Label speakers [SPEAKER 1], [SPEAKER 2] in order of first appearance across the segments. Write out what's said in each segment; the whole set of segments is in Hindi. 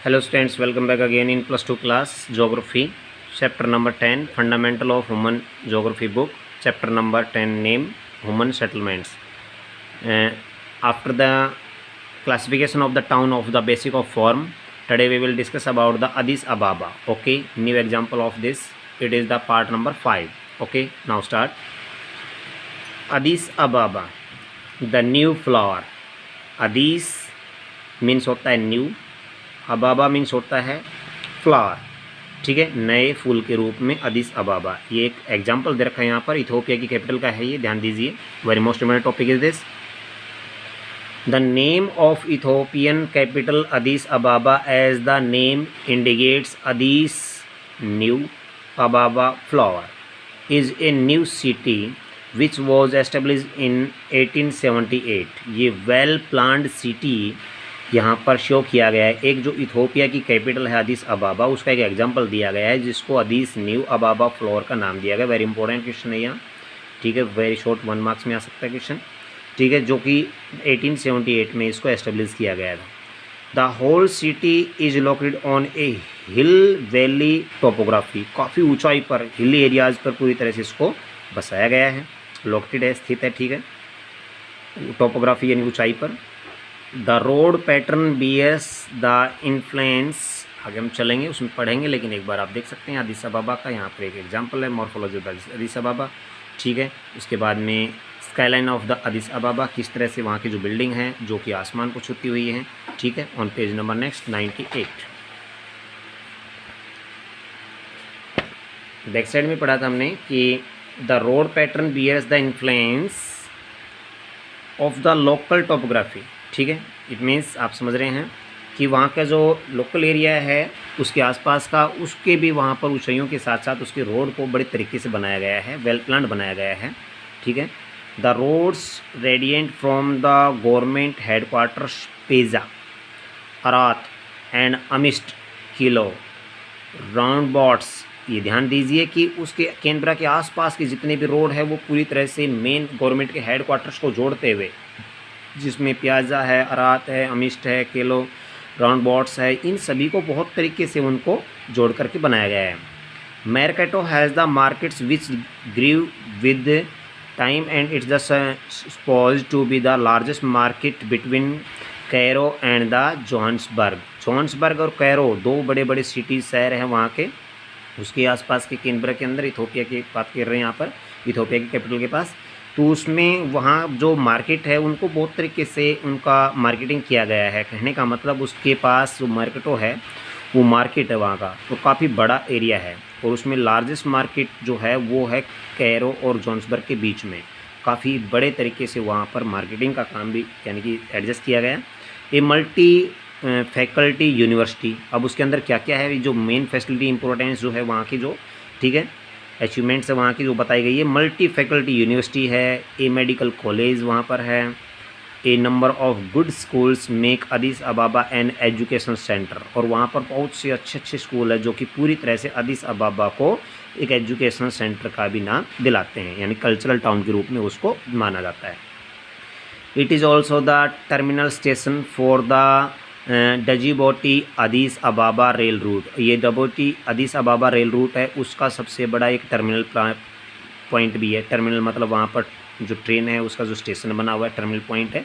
[SPEAKER 1] Hello students, welcome back again in plus 2 class geography, chapter number 10 fundamental of human geography book, chapter number 10 name human settlements. After the classification of the town of the basic of form, today we will discuss about the Addis Ababa. Okay, new example of this, it is the part number 5. Okay, now start. Addis Ababa, the new flower. Addis means होता है न्यू, अबाबा मीन्स होता है फ्लावर, ठीक है, नए फूल के रूप में अदिस अबाबा। ये एक एग्जांपल दे रखा है यहाँ पर, इथोपिया की कैपिटल का है ये, ध्यान दीजिए। Very most important topic is this. The name of Ethiopian capital Addis Ababa as the name indicates Addis new Ababa flower is a new city which was established in 1878। ये वेल प्लान्ड सिटी यहाँ पर शो किया गया है। एक जो इथोपिया की कैपिटल है अदिस अबाबा, उसका एक एग्जांपल दिया गया है जिसको अदिस न्यू अबाबा फ्लोर का नाम दिया गया। वेरी इंपॉर्टेंट क्वेश्चन है यहाँ, ठीक है, वेरी शॉर्ट 1 मार्क्स में आ सकता है क्वेश्चन, ठीक है, जो कि 1878 में इसको एस्टेब्लिश किया गया था। The whole city is located on a hill valley topography, काफ़ी ऊंचाई पर, हिली एरियाज़ पर पूरी तरह से इसको बसाया गया है, लोकेटेड है, स्थित है, ठीक है, टोपोग्राफी यानी ऊंचाई पर। The road pattern bears the influence, आगे हम चलेंगे उसमें पढ़ेंगे, लेकिन एक बार आप देख सकते हैं अदिस अबाबा का यहाँ पर एक एग्जांपल है, मॉर्फोलॉजी ऑफ अदिस अबाबा, ठीक है। उसके बाद में स्काईलाइन ऑफ द अदिस अबाबा, किस तरह से वहाँ की जो बिल्डिंग है जो कि आसमान को छूती हुई है, ठीक है। On page number next 98 back side में पढ़ा था हमने कि the road pattern bears the influence of the local topography, ठीक है। इट मीन्स आप समझ रहे हैं कि वहाँ का जो लोकल एरिया है उसके आसपास का, उसके भी वहाँ पर ऊंचाइयों के साथ साथ उसके रोड को बड़े तरीके से बनाया गया है, वेल प्लान बनाया गया है, ठीक है। The roads radiant from the government headquarters Piazza, Arat and Amist kilo roundabouts. ये ध्यान दीजिए कि उसके कैनबरा के आसपास के जितने भी रोड है वो पूरी तरह से मेन गवर्नमेंट के हेडक्वार्टर्स को जोड़ते हुए, जिसमें प्याजा है, अरात है, अमिस्ट है, केलो, राउंड बॉट्स है, इन सभी को बहुत तरीके से उनको जोड़ करके बनाया गया है। Mercato has the markets which grew with time and it's the supposed to be the largest market between Cairo and the Johannesburg. Johannesburg और कैरो दो बड़े बड़े सिटीज़ शहर हैं वहाँ के, उसके आसपास के कैनबरा के अंदर, इथोपिया की बात कर रहे हैं यहाँ पर, इथोपिया की कैपिटल के पास। तो उसमें वहाँ जो मार्केट है उनको बहुत तरीके से उनका मार्केटिंग किया गया है। कहने का मतलब उसके पास जो मार्केटो है वो मार्केट है वहाँ का, तो काफ़ी बड़ा एरिया है, और उसमें लार्जेस्ट मार्केट जो है वो है कैरो और जोहान्सबर्ग के बीच में। काफ़ी बड़े तरीके से वहाँ पर मार्केटिंग का काम भी यानी कि एडजस्ट किया गया। ये मल्टी फैकल्टी यूनिवर्सिटी, अब उसके अंदर क्या क्या है, जो मेन फैसिलिटी इंपॉर्टेंस जो है वहाँ की, जो ठीक है अचीवमेंट्स है वहाँ की जो बताई गई है। मल्टी फैकल्टी यूनिवर्सिटी है, ए मेडिकल कॉलेज वहाँ पर है, a number of good schools make Addis Ababa an education centre, और वहाँ पर बहुत से अच्छे अच्छे स्कूल है जो कि पूरी तरह से अदिस अबाबा को एक एजुकेशन सेंटर का भी नाम दिलाते हैं, यानी कल्चरल टाउन के रूप में उसको माना जाता है। It is also the terminal station for the Djibouti Addis Ababa rail route. ये Djibouti Addis Ababa rail route है, उसका सबसे बड़ा एक टर्मिनल पॉइंट भी है। टर्मिनल मतलब वहाँ पर जो ट्रेन है उसका जो स्टेशन बना हुआ है, टर्मिनल पॉइंट है,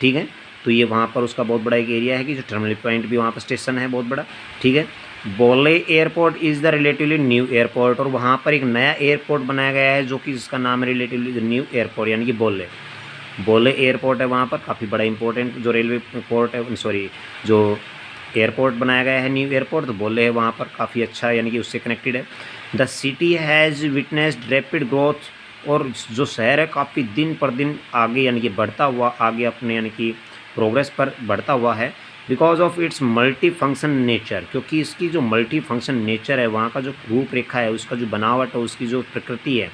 [SPEAKER 1] ठीक है। तो ये वहाँ पर उसका बहुत बड़ा एक एरिया है कि जो टर्मिनल पॉइंट भी वहाँ पर स्टेशन है बहुत बड़ा, ठीक है। बोले airport is the relatively new airport, और वहाँ पर एक नया एयरपोर्ट बनाया गया है जो कि जिसका नाम है रिलेटिवली न्यू एयरपोर्ट, यानी कि बोले एयरपोर्ट है वहाँ पर, काफ़ी बड़ा इंपॉर्टेंट जो रेलवे पोर्ट है, सॉरी जो एयरपोर्ट बनाया गया है न्यू एयरपोर्ट, तो बोले है वहाँ पर काफ़ी अच्छा, यानी कि उससे कनेक्टेड है। The city has witnessed rapid growth, और जो शहर है काफ़ी दिन पर दिन आगे यानी कि बढ़ता हुआ, आगे अपने यानी कि प्रोग्रेस पर बढ़ता हुआ है, because of its multi function nature, क्योंकि इसकी जो मल्टी फंक्शन नेचर है, वहाँ का जो रूपरेखा है, उसका जो बनावट है, उसकी जो प्रकृति है,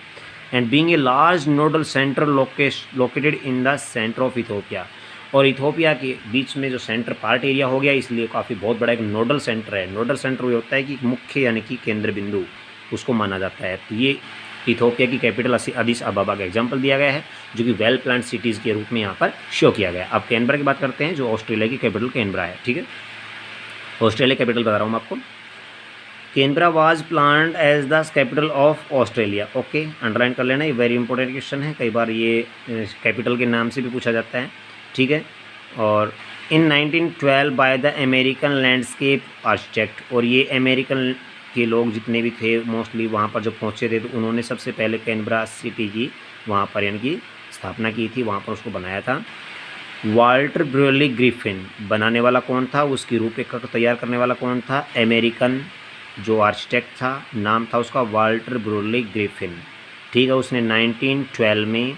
[SPEAKER 1] and being a large nodal centre located in the centre of Ethiopia, और इथोपिया के बीच में जो सेंटर पार्ट एरिया हो गया, इसलिए काफ़ी बहुत बड़ा एक नोडल सेंटर है। नोडल सेंटर ये होता है कि मुख्य यानी कि केंद्र बिंदु उसको माना जाता है। तो ये इथोपिया की कैपिटल अदिस अबाबा का एग्जांपल दिया गया है, जो कि वेल प्लान सिटीज़ के रूप में यहाँ पर शो किया गया है। अब कैनबरा की बात करते हैं, जो ऑस्ट्रेलिया की कैपिटल कैनबरा है, ठीक है। ऑस्ट्रेलिया कैपिटल बता रहा हूँ मैं आपको। Canberra was planned as the capital of Australia. Okay, underline कर लेना, ये वेरी इंपॉर्टेंट क्वेश्चन है, कई बार ये कैपिटल के नाम से भी पूछा जाता है, ठीक है। और इन 1912 by the American landscape architect, और ये अमेरिकन के लोग जितने भी थे मोस्टली वहाँ पर जब पहुँचे थे तो उन्होंने सबसे पहले कैनबरा सिटी की वहाँ पर यानी कि स्थापना की थी, वहाँ पर उसको बनाया था। वाल्टर ब्रूयले ग्रिफिन बनाने वाला कौन था, उसकी रूपरेखा को तैयार करने वाला कौन था, अमेरिकन जो आर्किटेक्ट था, नाम था उसका वाल्टर ब्रूयले ग्रिफिन, ठीक है। उसने 1912 में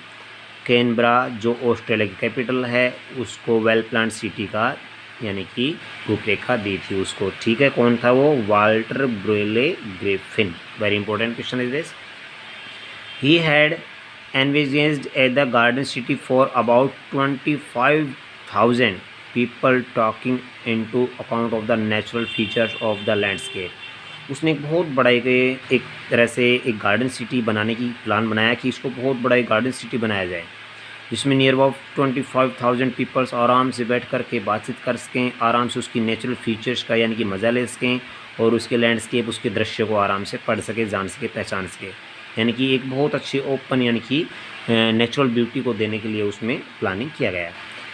[SPEAKER 1] कैनबरा जो ऑस्ट्रेलिया की कैपिटल है उसको वेल प्लान्ड सिटी का यानी कि रूपरेखा दी थी उसको, ठीक है। कौन था वो, Walter Burley Griffin. Very important question is this. He had envisaged at the garden city for about 25,000 people taking into account of the natural features of the landscape। उसने एक बहुत बड़ा एक तरह से एक गार्डन सिटी बनाने की प्लान बनाया कि इसको बहुत बड़ा एक गार्डन सिटी बनाया जाए जिसमें नियर अबाउट 25,000 पीपल्स आराम से बैठ कर के बातचीत कर सकें, आराम से उसकी नेचुरल फीचर्स का यानी कि मज़ा ले सकें और उसके लैंडस्केप उसके दृश्य को आराम से पढ़ सके, जान सके, पहचान सके, यानी कि एक बहुत अच्छी ओपन यानी कि नेचुरल ब्यूटी को देने के लिए उसमें प्लानिंग किया गया।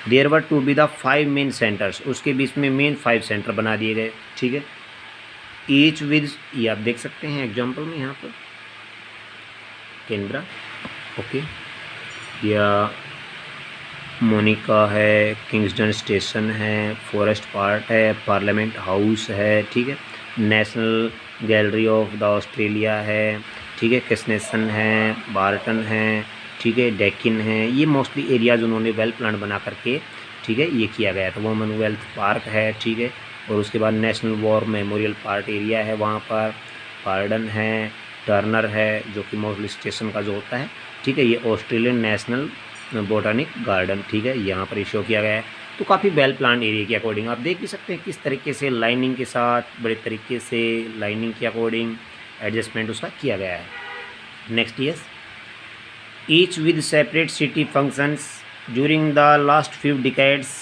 [SPEAKER 1] There were to be the 5 main centres, उसके बीच में मेन 5 सेंटर बना दिए गए, ठीक है। ईच विद, ये आप देख सकते हैं एग्जांपल में यहाँ पर कैनबरा, ओके, या मोनिका है, किंग्सटन स्टेशन है, फॉरेस्ट पार्क है, पार्लियामेंट हाउस है, ठीक है, national gallery of the Australia है, ठीक है, कैसनेसन है, बार्टन है, ठीक है, डेकिन है। ये मोस्टली एरियाज उन्होंने वेल प्लान बना करके, ठीक है, ये किया गया था। कॉमनवेल्थ पार्क है, ठीक है, और उसके बाद national war memorial park area है, वहाँ पर पार्डन है, टर्नर है जो कि मोस्टली स्टेशन का जो होता है, ठीक है। ये ऑस्ट्रेलियन नेशनल बोटानिक गार्डन, ठीक है, यहाँ पर शो किया गया है। तो काफ़ी वेल प्लान एरिया के अकॉर्डिंग आप देख भी सकते हैं किस तरीके से लाइनिंग के साथ बड़े तरीके से लाइनिंग के अकॉर्डिंग एडजस्टमेंट उसका किया गया है। Next years each with separate city functions during the last few decades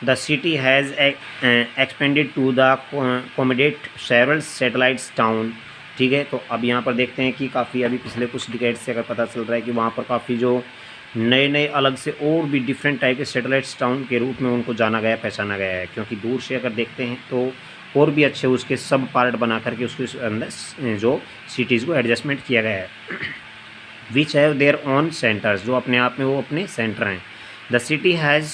[SPEAKER 1] the city has expanded to the accommodate several satellites town, ठीक है। तो अब यहाँ पर देखते हैं कि काफ़ी अभी पिछले कुछ डिकेड से अगर पता चल रहा है कि वहाँ पर काफ़ी जो नए नए अलग से और भी डिफरेंट टाइप के सैटेलाइट्स टाउन के रूप में उनको जाना गया, पहचाना गया है, क्योंकि दूर से अगर देखते हैं तो और भी अच्छे उसके सब पार्ट बना करके उसके अंदर जो सिटीज़ को एडजस्टमेंट किया गया है। Which have their own centres, जो अपने आप में वो अपने सेंटर हैं। The city has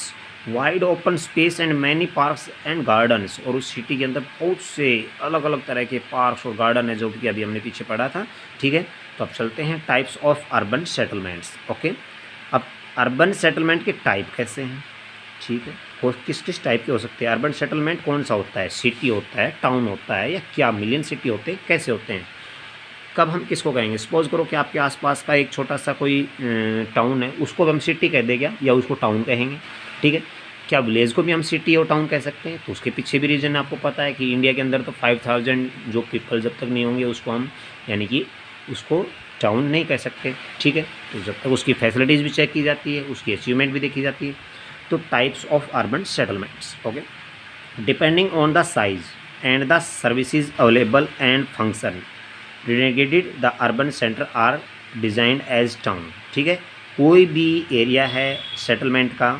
[SPEAKER 1] wide open space and many parks and gardens, और उस सिटी के अंदर बहुत से अलग अलग तरह के पार्क्स और गार्डन है जो कि अभी हमने पीछे पढ़ा था, ठीक है। तो अब चलते हैं types of urban settlements, okay. अब अर्बन सेटलमेंट के टाइप कैसे हैं, ठीक है, और किस किस टाइप के हो सकते हैं। अर्बन सेटलमेंट कौन सा होता है, सिटी होता है, टाउन होता है, या क्या मिलियन सिटी होते हैं, कैसे होते हैं, कब हम किसको कहेंगे। सपोज करो कि आपके आसपास का एक छोटा सा कोई टाउन है, उसको हम सिटी कह देंगे या उसको टाउन कहेंगे, ठीक है। क्या विलेज को भी हम सिटी और टाउन कह सकते हैं, तो उसके पीछे भी रीज़न आपको पता है कि इंडिया के अंदर तो 5,000 जो पीपल जब तक नहीं होंगे उसको हम यानी कि उसको टाउन नहीं कह सकते, ठीक है। तो जब तक उसकी फैसिलिटीज़ भी चेक की जाती है, उसकी अचीवमेंट भी देखी जाती है। तो types of urban settlements, okay, depending on the size and the services available and function designated the urban centre are designed as town, ठीक है। कोई भी एरिया है सेटलमेंट का,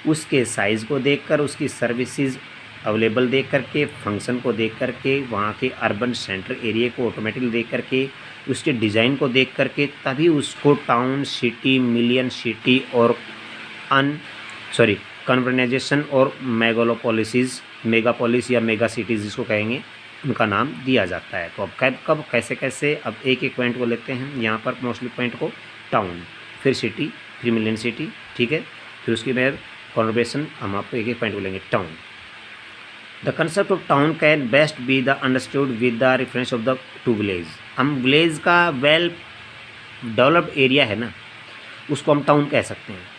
[SPEAKER 1] उसके साइज़ को देखकर, उसकी सर्विसेज अवेलेबल देख करके, फंक्शन को देख करके, वहाँ के अर्बन सेंटर एरिया को ऑटोमेटिकली देख करके, उसके डिज़ाइन को देख करके, तभी उसको टाउन, सिटी, मिलियन सिटी और कन्वर्नाइजेशन और मेगालोपोलिसिस, मेगापोलिस या मेगा सिटीज़ जिसको कहेंगे, उनका नाम दिया जाता है। तो अब कब कैसे कैसे, अब एक एक पॉइंट को लेते हैं। यहाँ पर मोस्टली पॉइंट को टाउन, फिर सिटी, फिर मिलियन सिटी, ठीक है, फिर उसके बाद कॉन्वर्सेशन, हम आपको एक एक पॉइंट बोलेंगे। Town, the concept of town can best be the understood with the reference of the two village. हम विलेज का वेल डेवलप्ड एरिया है ना, उसको हम टाउन कह सकते हैं।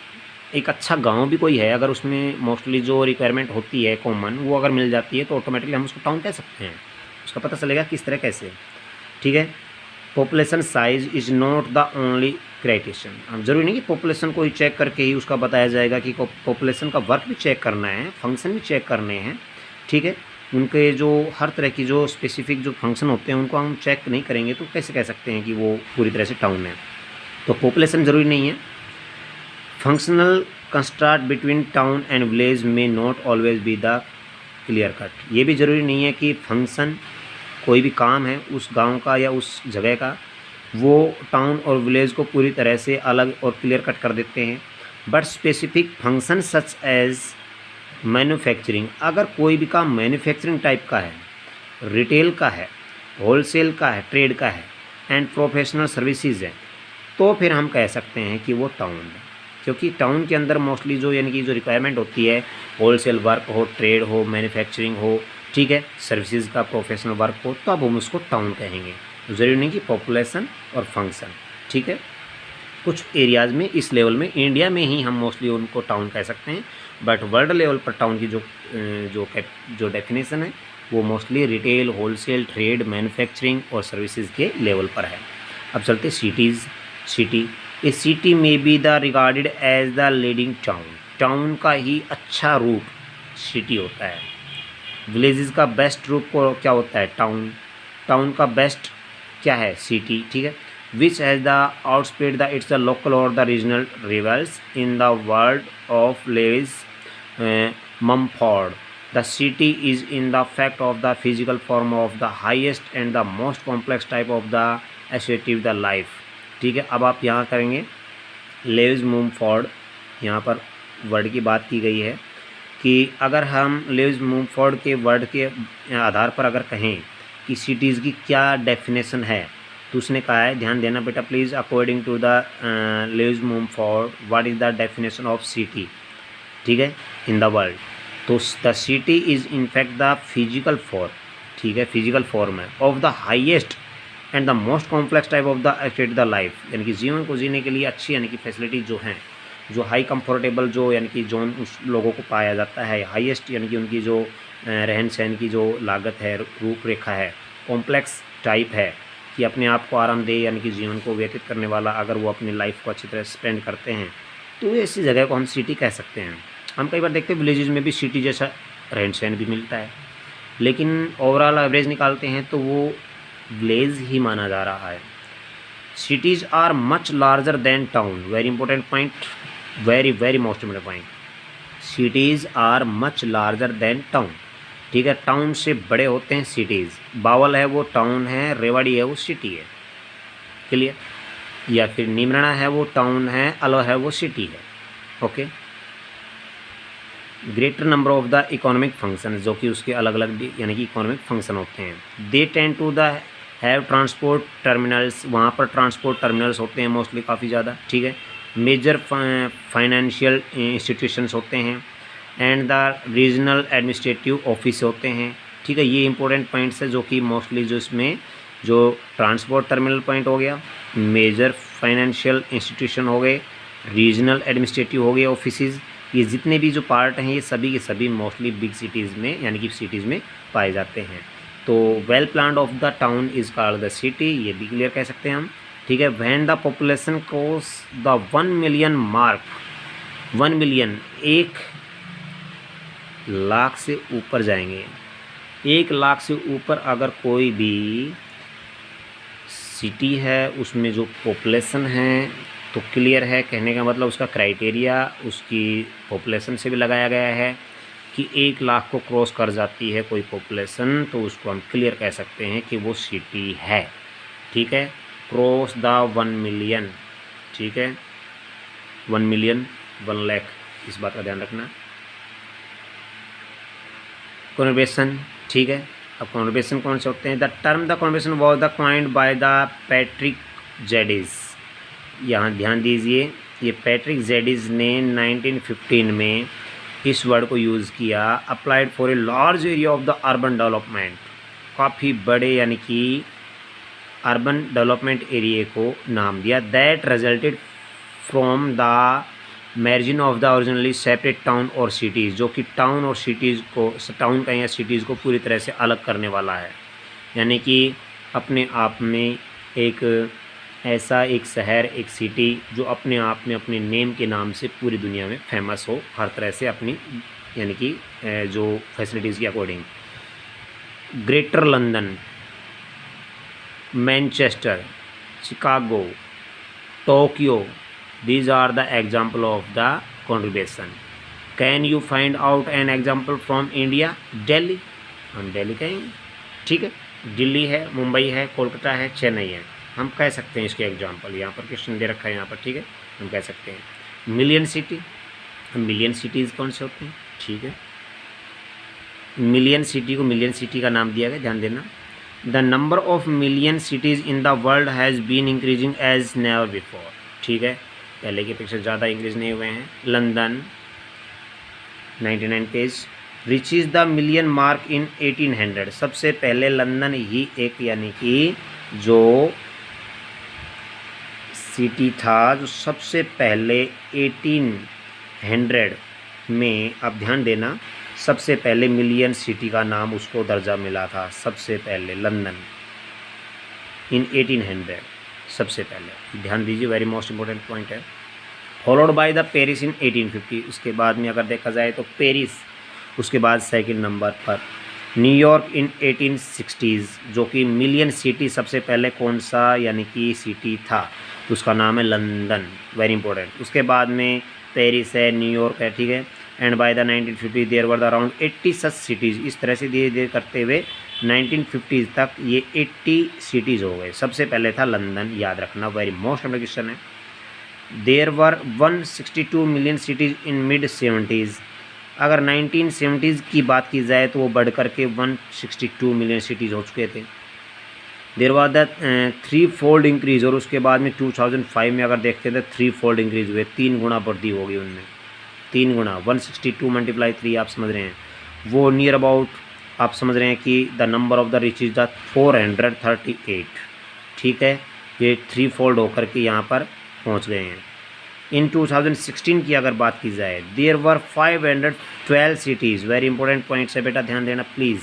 [SPEAKER 1] एक अच्छा गांव भी कोई है, अगर उसमें मोस्टली जो रिक्वायरमेंट होती है कॉमन, वो अगर मिल जाती है तो ऑटोमेटिकली हम उसको टाउन कह सकते हैं। उसका पता चलेगा किस तरह कैसे, ठीक है। Population size is not the only criterion. हम जरूरी नहीं कि पॉपुलेशन को ही चेक करके ही उसका बताया जाएगा कि पॉपुलेशन का वर्क भी चेक करना है, फंक्शन भी चेक करने हैं, ठीक है। उनके जो हर तरह की जो स्पेसिफिक जो फंक्शन होते हैं उनको हम चेक नहीं करेंगे तो कैसे कह सकते हैं कि वो पूरी तरह से टाउन है। तो पॉपुलेशन ज़रूरी नहीं है। Functional contrast between town and village may not always be the clear cut. ये भी ज़रूरी नहीं है कि फंक्शन कोई भी काम है उस गांव का या उस जगह का वो टाउन और विलेज को पूरी तरह से अलग और क्लियर कट कर देते हैं। But specific function such as manufacturing, अगर कोई भी काम मैन्युफैक्चरिंग टाइप का है, रिटेल का है, होलसेल का है, ट्रेड का है एंड प्रोफेशनल सर्विसेज है, तो फिर हम कह सकते हैं कि वो टाउन है। क्योंकि टाउन के अंदर मोस्टली जो यानी कि जो रिक्वायरमेंट होती है, होलसेल वर्क हो, ट्रेड हो, मैन्युफैक्चरिंग हो, ठीक है, सर्विसेज का प्रोफेशनल वर्क हो, तो अब हम उसको टाउन कहेंगे। ज़रूरी नहीं कि पॉपुलेशन और फंक्शन, ठीक है। कुछ एरियाज़ में इस लेवल में, इंडिया में ही हम मोस्टली उनको टाउन कह सकते हैं, बट वर्ल्ड लेवल पर टाउन की जो डेफिनेशन है वो mostly retail, wholesale, trade, manufacturing और सर्विसेज के लेवल पर है। अब चलते सिटीज़। सिटी, ए सिटी में be the regarded as the leading town, town का ही अच्छा रूप सिटी होता है। विलेजेस का बेस्ट रूप को क्या होता है, टाउन। टाउन का बेस्ट क्या है, सिटी, ठीक है। Which has the outspread the it's the local और the regional rivals in the world of Lewis Mumford, the city is in the fact of the physical form of the highest and the most complex type of the associative the life, ठीक है। अब आप यहाँ करेंगे लेविस ममफोर्ड, यहाँ पर वर्ड की बात की गई है कि अगर हम लेविस ममफोर्ड के वर्ड के आधार पर अगर कहें कि सिटीज़ की क्या डेफिनेशन है, तो उसने कहा है, ध्यान देना बेटा please, according to the Lewis Mumford what is the definition of city, ठीक है, इन द वर्ल्ड। तो the city is in fact the physical form, ठीक है, फिजिकल फॉर्म है of the highest and the most complex type of the activity the life, यानी कि जीवन को जीने के लिए अच्छी यानी कि फैसिलिटी जो हैं, जो हाई कंफर्टेबल जो यानी कि जोन उस लोगों को पाया जाता है, हाईएस्ट यानी कि उनकी जो रहन सहन की जो लागत है, रूपरेखा है, कॉम्प्लेक्स टाइप है कि अपने आप को आरामदेह यानी कि जीवन को व्यतीत करने वाला, अगर वो अपनी लाइफ को अच्छी तरह स्पेंड करते हैं तो ऐसी जगह को हम सिटी कह सकते हैं। हम कई बार देखते हैं विलेजेस में भी सिटी जैसा रहन सहन भी मिलता है, लेकिन ओवरऑल एवरेज निकालते हैं तो वो विलेज ही माना जा रहा है। Cities are much larger than town, very important point, very most important point. Cities are much larger than town, ठीक है, टाउन से बड़े होते हैं सिटीज़। बावल है वो टाउन है, रेवाड़ी है वो सिटी है, क्लियर। या फिर निमराना है वो टाउन है, अलो है वो सिटी है, okay. Greater number of the economic function, जो कि उसके अलग अलग यानी कि इकोनॉमिक फंक्शन होते हैं। They tend to the have transport terminals, वहाँ पर ट्रांसपोर्ट टर्मिनल्स होते हैं मोस्टली काफ़ी ज़्यादा, ठीक है। मेजर फाइनेंशियल इंस्टीट्यूशंस होते हैं and the regional administrative office होते हैं, ठीक है। ये इंपॉर्टेंट पॉइंट्स है जो कि मोस्टली जो इसमें जो ट्रांसपोर्ट टर्मिनल पॉइंट हो गया, मेजर फाइनेंशियल इंस्टीट्यूशन हो गए, रीजनल एडमिनिस्ट्रेटिव हो गए ऑफिसेज, ये जितने भी जो पार्ट हैं ये सभी के सभी मोस्टली बिग सिटीज़ में यानी कि सिटीज़ में पाए जाते हैं। तो well planned of the town is called the city, ये भी क्लियर कह सकते हैं हम, ठीक है। When the population cross the 1 million mark, 1 million 1 lakh से ऊपर जाएंगे, 1 लाख से ऊपर अगर कोई भी सिटी है उसमें जो पॉपुलेशन है, तो क्लियर है, कहने का मतलब उसका क्राइटेरिया उसकी पॉपुलेशन से भी लगाया गया है कि 1 लाख को क्रॉस कर जाती है कोई पॉपुलेशन, तो उसको हम क्लियर कह सकते हैं कि वो सिटी है, ठीक है। क्रॉस द 1 मिलियन, ठीक है, 1 मिलियन 1 लाख, इस बात का ध्यान रखना। कॉन्वर्सेशन, ठीक है। अब कॉन्वर्सेशन कौन से होते हैं, the term the conversation was the coined by the Patrick Jadis, यहाँ ध्यान दीजिए, ये पैट्रिक जेडिस ने 1915 में इस वर्ड को यूज़ किया, applied for a large area of the urban development, काफ़ी बड़े यानी कि अर्बन डेवलपमेंट एरिया को नाम दिया, that resulted from the margin of the originally separate town और सिटीज़, जो कि टाउन और सिटीज़ को, टाउन का या सिटीज़ को पूरी तरह से अलग करने वाला है, यानी कि अपने आप में एक ऐसा एक शहर, एक सिटी जो अपने आप में अपने नेम के नाम से पूरी दुनिया में फेमस हो, हर तरह से अपनी यानी कि जो फैसिलिटीज़ के according. Greater London, Manchester, Chicago, Tokyo, these are the example of the contribution. Can you find out an example from India? Delhi, हम दिल्ली कहेंगे, ठीक है। दिल्ली है, मुंबई है, कोलकाता है, चेन्नई है, हम कह सकते हैं इसके एग्जाम्पल। यहाँ पर क्वेश्चन दे रखा है यहाँ पर, ठीक है, हम कह सकते हैं। मिलियन सिटी, मिलियन सिटीज़ कौन से होते हैं, ठीक है। मिलियन सिटी को मिलियन सिटी का नाम दिया गया, ध्यान देना। The number of million cities in the world has been increasing as never before, ठीक है, पहले की अपेक्षा ज़्यादा इंक्रीज नहीं हुए हैं। London 99 page reaches the million mark in 1800, सबसे पहले लंदन ही एक यानी कि जो सिटी था जो सबसे पहले 1800 में, अब ध्यान देना, सबसे पहले मिलियन सिटी का नाम उसको दर्जा मिला था, सबसे पहले लंदन इन 1800, सबसे पहले, ध्यान दीजिए, वेरी मोस्ट इंपॉर्टेंट पॉइंट है। फॉलोड बाय द पेरिस इन 1850, उसके बाद में अगर देखा जाए तो पेरिस उसके बाद सेकंड नंबर पर। न्यूयॉर्क इन 1860s, जो कि मिलियन सिटी सबसे पहले कौन सा यानी कि सिटी था, तो उसका नाम है लंदन, वेरी इंपॉर्टेंट। उसके बाद में पेरिस है, न्यूयॉर्क है, ठीक है। And by the 1950 there were the around 80 such cities, इस तरह से धीरे धीरे करते हुए 1950 तक ये 80 सिटीज़ हो गए। सबसे पहले था लंदन, याद रखना, वेरी मोस्ट इंपॉर्टेंट क्वेश्चन है। There were 162 million cities in mid 70s, अगर 1970s की बात की जाए तो वो बढ़ करके 162 मिलियन सिटीज़ हो चुके थे। There was the 3-fold increase, और उसके बाद में 2005 में अगर देखते थे 3-fold इंक्रीज़ हुए, 3 गुना बढ़ती होगी उनमें, 3 गुना। 162 × 3 आप समझ रहे हैं, वो नियर अबाउट आप समझ रहे हैं कि the number of the rich is the 438, ठीक है, ये 3-fold होकर के यहाँ पर पहुँच गए हैं। इन 2016 की अगर बात की जाए, there were 512 cities, very important points है बेटा, ध्यान देना प्लीज़।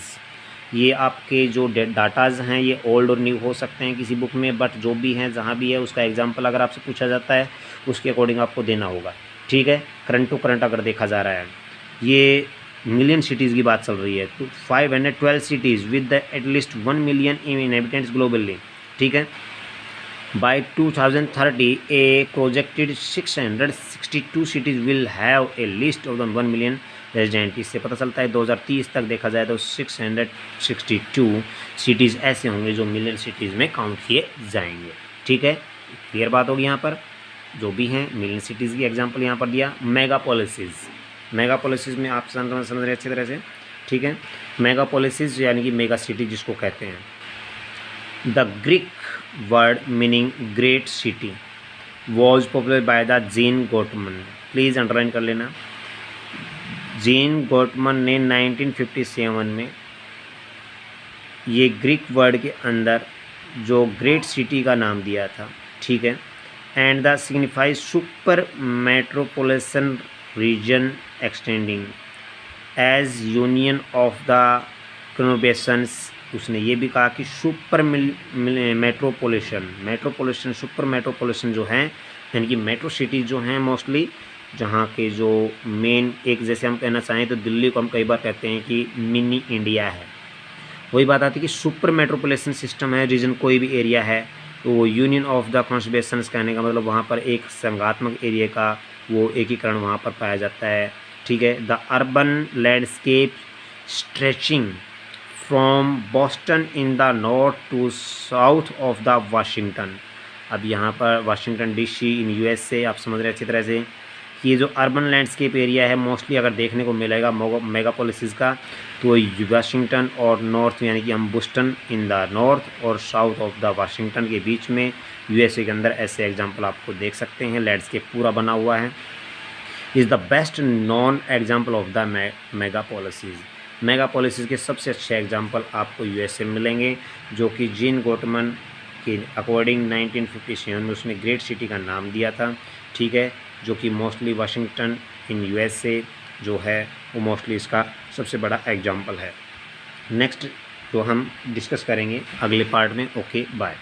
[SPEAKER 1] ये आपके जो डाटाज हैं ये ओल्ड और न्यू हो सकते हैं किसी बुक में, बट जो भी हैं जहाँ भी है उसका एग्जांपल अगर आपसे पूछा जाता है उसके अकॉर्डिंग आपको देना होगा, ठीक है। करंट टू करंट अगर देखा जा रहा है, ये मिलियन सिटीज़ की बात चल रही है, तो 512 cities with the at least 1 million inhabitants globally, ठीक है। By 2030 a projected 662 cities will have a list of the 1 million resident. इससे पता चलता है 2030 तक देखा जाए तो 662 सिटीज़ ऐसे होंगे जो मिलियन सिटीज़ में काउंट किए जाएंगे, ठीक है। क्लियर बात होगी यहाँ पर, जो भी हैं मिलियन सिटीज़ की एग्जांपल यहाँ पर दिया। मेगा पॉलिसीज़, मेगा पॉलिसीज़ में आप समझ रहे अच्छी तरह से, ठीक है। मेगा पॉलिसीज़ यानी कि मेगा सिटी जिसको कहते हैं। The Greek word meaning great city was popular by the Jean Gottmann, please underline कर लेना। जीन गोटमन ने 1957 में ये ग्रीक वर्ड के अंदर जो ग्रेट सिटी का नाम दिया था, ठीक है। And the signifies super metropolitan region extending as union of the conversations. उसने ये भी कहा कि सुपर मेट्रोपोलिटन सुपर मेट्रोपोलिटन जो हैं यानी कि मेट्रो सिटीज़ जो हैं मोस्टली, जहाँ के जो मेन, एक जैसे हम कहना चाहें तो दिल्ली को हम कई बार कहते हैं कि मिनी इंडिया है, वही बात आती है कि सुपर मेट्रोपोलिटन सिस्टम है, रीजन कोई भी एरिया है तो वो यूनियन ऑफ द कॉन्स्टिट्यूशंस कहने का मतलब वहाँ पर एक संघात्मक एरिया का वो एकीकरण वहाँ पर पाया जाता है, ठीक है। The urban landscape stretching from Boston in the north to south of the Washington. अब यहाँ पर वाशिंगटन DC इन USA, आप समझ रहे हैं अच्छी तरह से कि ये जो अर्बन लैंडस्केप एरिया है मोस्टली अगर देखने को मिलेगा मेगा पॉलिसीज़ का, तो वाशिंगटन और नॉर्थ यानी कि हम बोस्टन इन द नॉर्थ और साउथ ऑफ द वाशिंगटन के बीच में USA के अंदर ऐसे एग्जाम्पल आपको देख सकते हैं। लैंडस्केप पूरा बना हुआ है। Is the best non example of the mega policies. Mega policies के सबसे अच्छे एग्जाम्पल आपको USA में मिलेंगे, जो कि जीन गोटमन के अकॉर्डिंग 1957 में उसने ग्रेट सिटी का नाम दिया था, ठीक है, जो कि मोस्टली वाशिंगटन इन USA जो है वो मोस्टली इसका सबसे बड़ा एग्जाम्पल है। नेक्स्ट जो हम डिस्कस करेंगे अगले पार्ट में। Okay bye.